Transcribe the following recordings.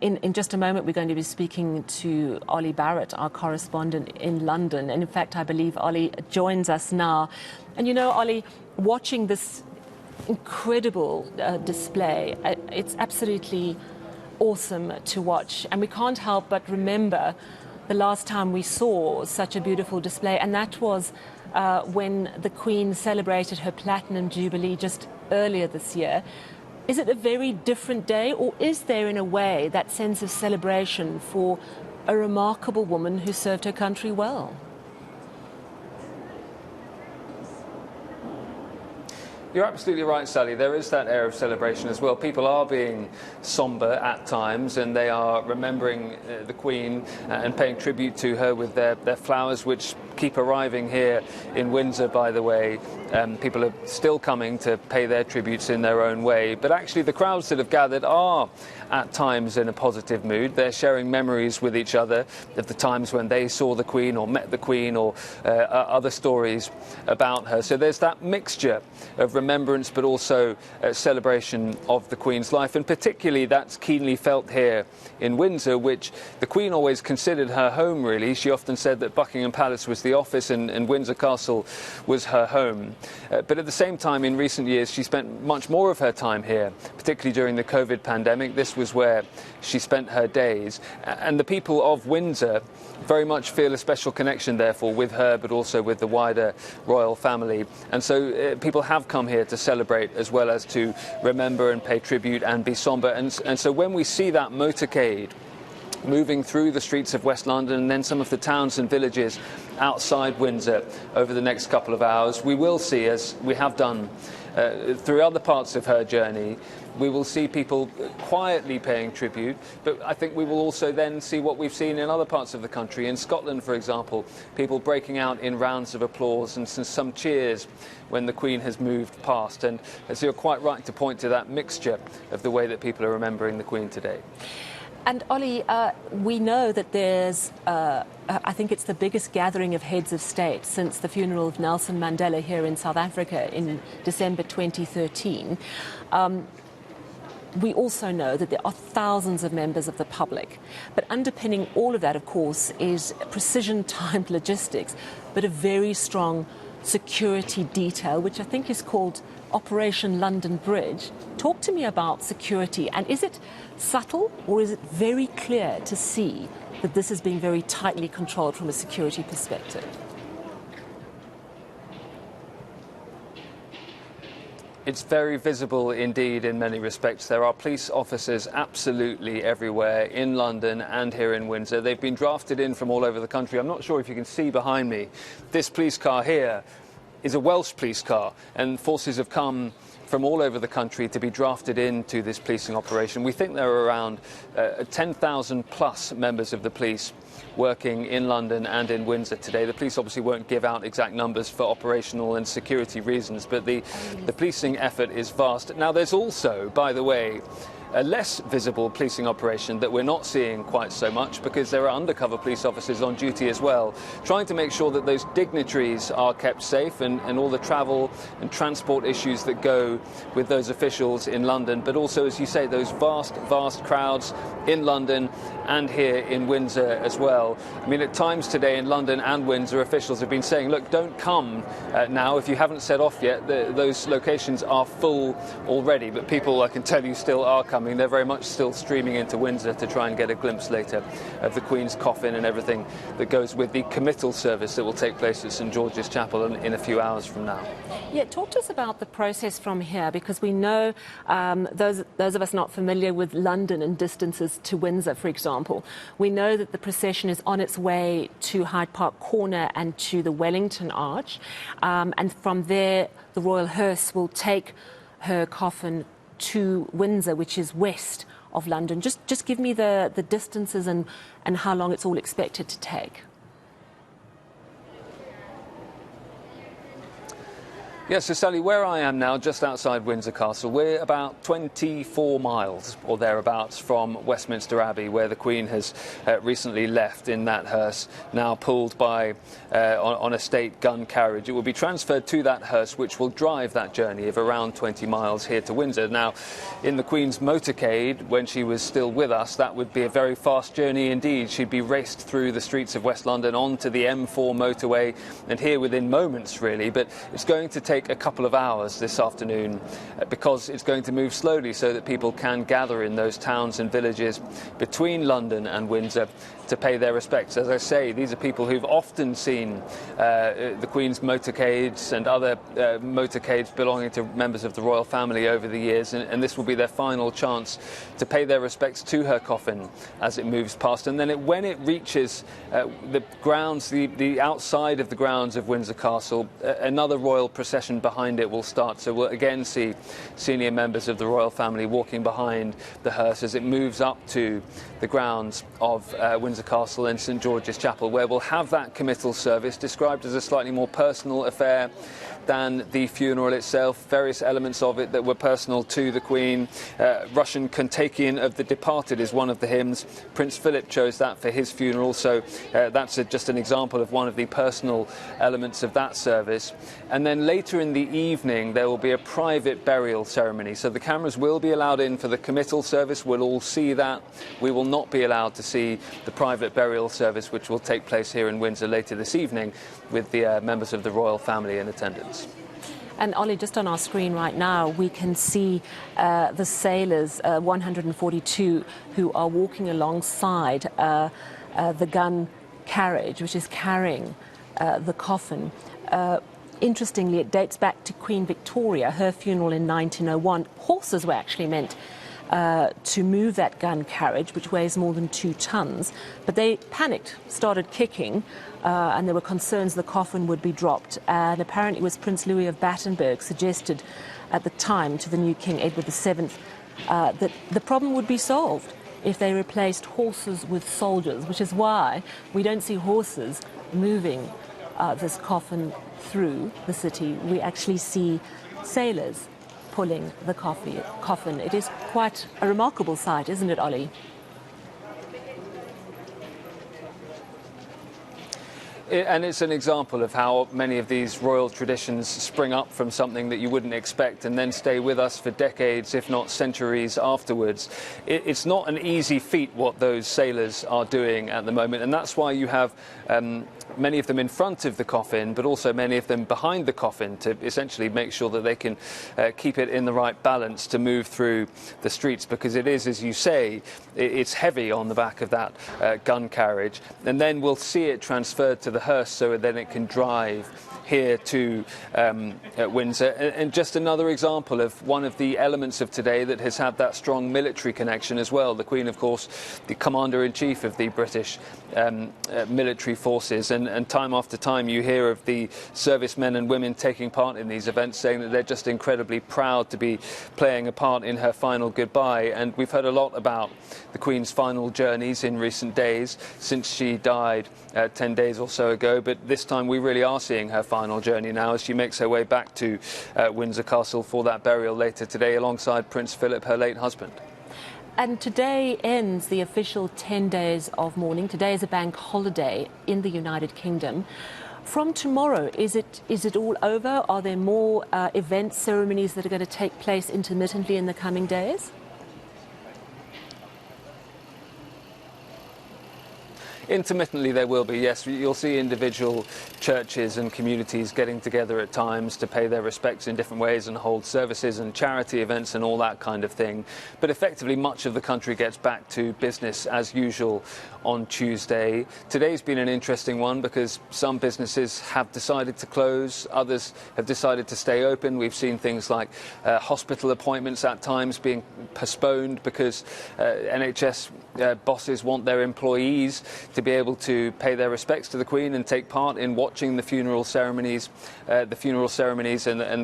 In just a moment, we're going to be speaking to Olly Barratt, our correspondent in London. And in fact, I believe Olly joins us now. And you know, Olly, watching this incredible display, it's absolutely awesome to watch. And we can't help but remember the last time we saw such a beautiful display, and that was when the Queen celebrated her Platinum Jubilee just earlier this year. Is it a very different day, or is there, in a way, that sense of celebration for a remarkable woman who served her country well? You're absolutely right, Sally. There is that air of celebration as well. People are being sombre at times, and they are remembering the Queen and paying tribute to her with their flowers, which keep arriving here in Windsor, by the way. People are still coming to pay their tributes in their own way. But actually, the crowds that have gathered are at times in a positive mood. They're sharing memories with each other of the times when they saw the Queen or met the Queen, or other stories about her. So there's that mixture of remembrance but also celebration of the Queen's life, and particularly that's keenly felt here in Windsor, which the Queen always considered her home, really. She often said that Buckingham Palace was the office and Windsor Castle was her home. But at the same time, in recent years, she spent much more of her time here, particularly during the COVID pandemic. This was where she spent her days. And the people of Windsor very much feel a special connection, therefore, with her, but also with the wider royal family. And so people have come here to celebrate as well as to remember and pay tribute and be sombre. And so when we see that motorcade moving through the streets of West London and then some of the towns and villages outside Windsor over the next couple of hours, we will see, as we have done through other parts of her journey, we will see people quietly paying tribute, but I think we will also then see what we've seen in other parts of the country. In Scotland, for example, people breaking out in rounds of applause and some cheers when the Queen has moved past. And so you're quite right to point to that mixture of the way that people are remembering the Queen today. And Olly, we know that there's, I think it's the biggest gathering of heads of state since the funeral of Nelson Mandela here in South Africa in December 2013. We also know that there are thousands of members of the public. But underpinning all of that, of course, is precision-timed logistics, but a very strong security detail, which I think is called Operation London Bridge. Talk to me about security, and is it subtle or is it very clear to see that this is being very tightly controlled from a security perspective? It's very visible indeed in many respects. There are police officers absolutely everywhere in London and here in Windsor. They've been drafted in from all over the country. I'm not sure if you can see behind me. This police car here is a Welsh police car, and forces have come from all over the country to be drafted into this policing operation. We think there are around 10,000 plus members of the police working in London and in Windsor today. The police obviously won't give out exact numbers for operational and security reasons, but the policing effort is vast. Now, there's also, by the way, a less visible policing operation that we're not seeing quite so much, because there are undercover police officers on duty as well, trying to make sure that those dignitaries are kept safe and all the travel and transport issues that go with those officials in London, but also, as you say, those vast crowds in London and here in Windsor as well. I mean, at times today in London and Windsor, officials have been saying, look, don't come now if you haven't set off yet. Those locations are full already, but people, I can tell you, still are coming. They're very much still streaming into Windsor to try and get a glimpse later of the Queen's coffin and everything that goes with the committal service that will take place at St George's Chapel in a few hours from now. Yeah, talk to us about the process from here, because we know, those of us not familiar with London and distances to Windsor, for example, we know that the procession is on its way to Hyde Park Corner and to the Wellington Arch, and from there the royal hearse will take her coffin to Windsor, which is west of London. Just give me the distances and how long it's all expected to take. Yeah, so Sally, where I am now, just outside Windsor Castle, we're about 24 miles or thereabouts from Westminster Abbey, where the Queen has recently left in that hearse, now pulled by on a state gun carriage. It will be transferred to that hearse, which will drive that journey of around 20 miles here to Windsor. Now, in the Queen's motorcade, when she was still with us, that would be a very fast journey indeed. She'd be raced through the streets of West London onto the M4 motorway, and here within moments, really. But it's going to take a couple of hours this afternoon because it's going to move slowly so that people can gather in those towns and villages between London and Windsor to pay their respects. As I say, these are people who've often seen the Queen's motorcades and other motorcades belonging to members of the royal family over the years, and this will be their final chance to pay their respects to her coffin as it moves past. And then when it reaches the grounds, the outside of the grounds of Windsor Castle, another royal procession behind it will start. So we'll again see senior members of the royal family walking behind the hearse as it moves up to the grounds of Windsor Castle and St George's Chapel, where we'll have that committal service described as a slightly more personal affair than the funeral itself. Various elements of it that were personal to the Queen. Russian Kontakion of the Departed is one of the hymns. Prince Philip chose that for his funeral, so that's just an example of one of the personal elements of that service. And then later in the evening there will be a private burial ceremony, so the cameras will be allowed in for the committal service. We'll all see that. We will not be allowed to see the private burial service, which will take place here in Windsor later this evening with the members of the royal family in attendance. And Ollie, just on our screen right now, we can see the sailors, 142, who are walking alongside the gun carriage, which is carrying the coffin. Interestingly, it dates back to Queen Victoria, her funeral in 1901. Horses were actually meant to move that gun carriage, which weighs more than 2 tons. But they panicked, started kicking, and there were concerns the coffin would be dropped. And apparently it was Prince Louis of Battenberg suggested at the time to the new King Edward VII that the problem would be solved if they replaced horses with soldiers, which is why we don't see horses moving this coffin through the city. We actually see sailors pulling the coffin. It is quite a remarkable sight, isn't it, Ollie? And it's an example of how many of these royal traditions spring up from something that you wouldn't expect and then stay with us for decades, if not centuries afterwards. It's not an easy feat what those sailors are doing at the moment, and that's why you have many of them in front of the coffin, but also many of them behind the coffin to essentially make sure that they can keep it in the right balance to move through the streets, because it is, as you say, it's heavy on the back of that gun carriage. And then we'll see it transferred to the hearse so then it can drive here to Windsor. And just another example of one of the elements of today that has had that strong military connection as well. The Queen, of course, the Commander-in-Chief of the British military forces, and time after time you hear of the servicemen and women taking part in these events saying that they're just incredibly proud to be playing a part in her final goodbye. And we've heard a lot about the Queen's final journeys in recent days since she died 10 days or so ago, but this time we really are seeing her final journey now as she makes her way back to Windsor Castle for that burial later today alongside Prince Philip, her late husband. And today ends the official 10 days of mourning. Today is a bank holiday in the United Kingdom. From tomorrow, is it all over? Are there more events, ceremonies that are going to take place intermittently in the coming days? Intermittently there will be, yes. You'll see individual churches and communities getting together at times to pay their respects in different ways and hold services and charity events and all that kind of thing. But effectively much of the country gets back to business as usual on Tuesday. Today's been an interesting one because some businesses have decided to close, others have decided to stay open. We've seen things like hospital appointments at times being postponed because NHS bosses want their employees to be able to pay their respects to the Queen and take part in watching the funeral ceremonies and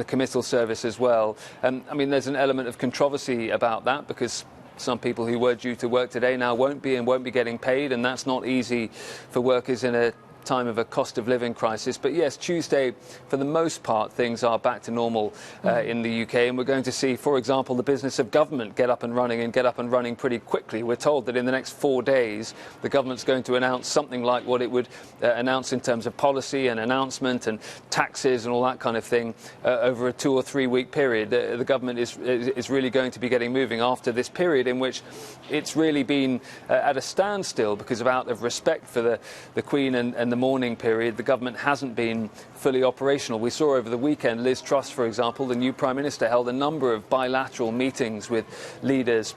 the committal service as well. I mean, there's an element of controversy about that because some people who were due to work today now won't be getting paid, and that's not easy for workers in a time of a cost of living crisis. But yes, Tuesday, for the most part, things are back to normal in the UK, and we're going to see, for example, the business of government get up and running pretty quickly. We're told that in the next 4 days, the government's going to announce something like what it would announce in terms of policy and announcement and taxes and all that kind of thing over a 2 or 3 week period. The government is really going to be getting moving after this period in which it's really been at a standstill because out of respect for the Queen and the mourning period. The government hasn't been fully operational. We saw over the weekend Liz Truss, for example, the new Prime Minister, held a number of bilateral meetings with leaders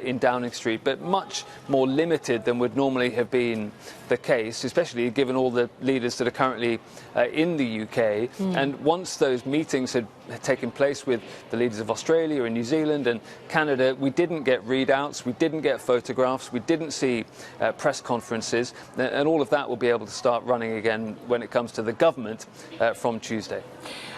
in Downing Street, but much more limited than would normally have been the case, especially given all the leaders that are currently in the UK. And once those meetings had taken place with the leaders of Australia and New Zealand and Canada, we didn't get readouts, we didn't get photographs, we didn't see press conferences, and all of that will be able to start running again when it comes to the government from Tuesday.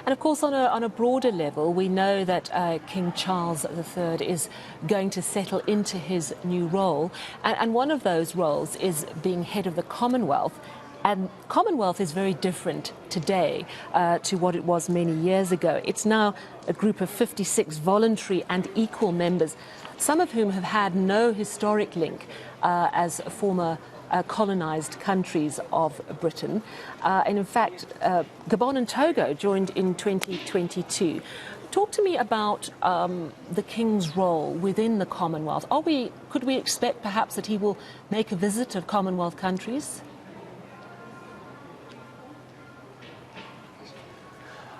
And of course, on a broader level, we know that King Charles III is going to settle into his new role. And one of those roles is being head of the Commonwealth. And Commonwealth is very different today to what it was many years ago. It's now a group of 56 voluntary and equal members, some of whom have had no historic link as former colonised countries of Britain. And in fact, Gabon and Togo joined in 2022. Talk to me about the King's role within the Commonwealth. Could we expect perhaps that he will make a visit of Commonwealth countries?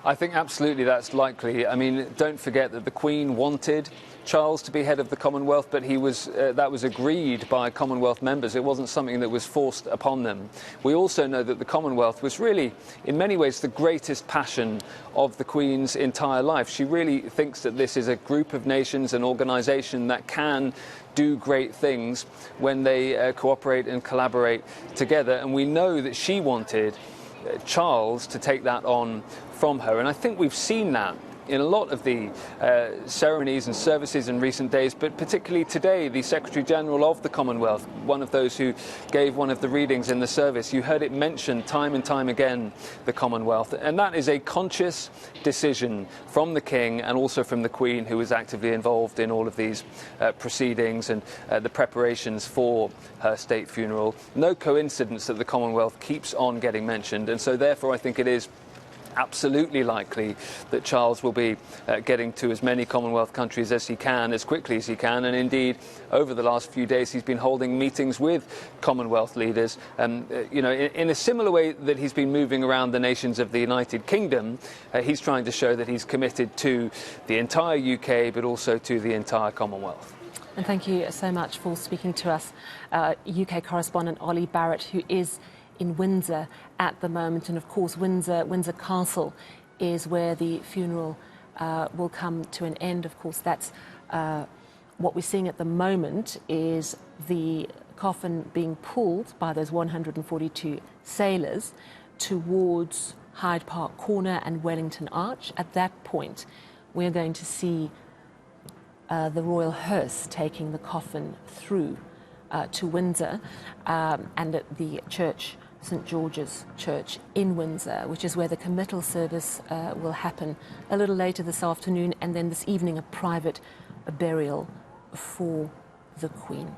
I think absolutely that's likely. I mean, don't forget that the Queen wanted Charles to be head of the Commonwealth, but that was agreed by Commonwealth members. It wasn't something that was forced upon them. We also know that the Commonwealth was really, in many ways, the greatest passion of the Queen's entire life. She really thinks that this is a group of nations, an organisation that can do great things when they cooperate and collaborate together. And we know that she wanted Charles to take that on from her, and I think we've seen that in a lot of the ceremonies and services in recent days, but particularly today, the Secretary-General of the Commonwealth, one of those who gave one of the readings in the service, you heard it mentioned time and time again, the Commonwealth, and that is a conscious decision from the King and also from the Queen, who was actively involved in all of these proceedings and the preparations for her state funeral. No coincidence that the Commonwealth keeps on getting mentioned, and so therefore I think it is absolutely likely that Charles will be getting to as many Commonwealth countries as he can, as quickly as he can, and indeed over the last few days he's been holding meetings with Commonwealth leaders, you know, in a similar way that he's been moving around the nations of the United Kingdom. He's trying to show that he's committed to the entire UK but also to the entire Commonwealth. And thank you so much for speaking to us, UK Correspondent Olly Barratt, who is in Windsor at the moment. And of course, Windsor Castle is where the funeral will come to an end. Of course, that's what we're seeing at the moment is the coffin being pulled by those 142 sailors towards Hyde Park Corner and Wellington Arch. At that point, we're going to see the royal hearse taking the coffin through to Windsor and at the church, St George's Church in Windsor, which is where the committal service will happen a little later this afternoon, and then this evening a private burial for the Queen.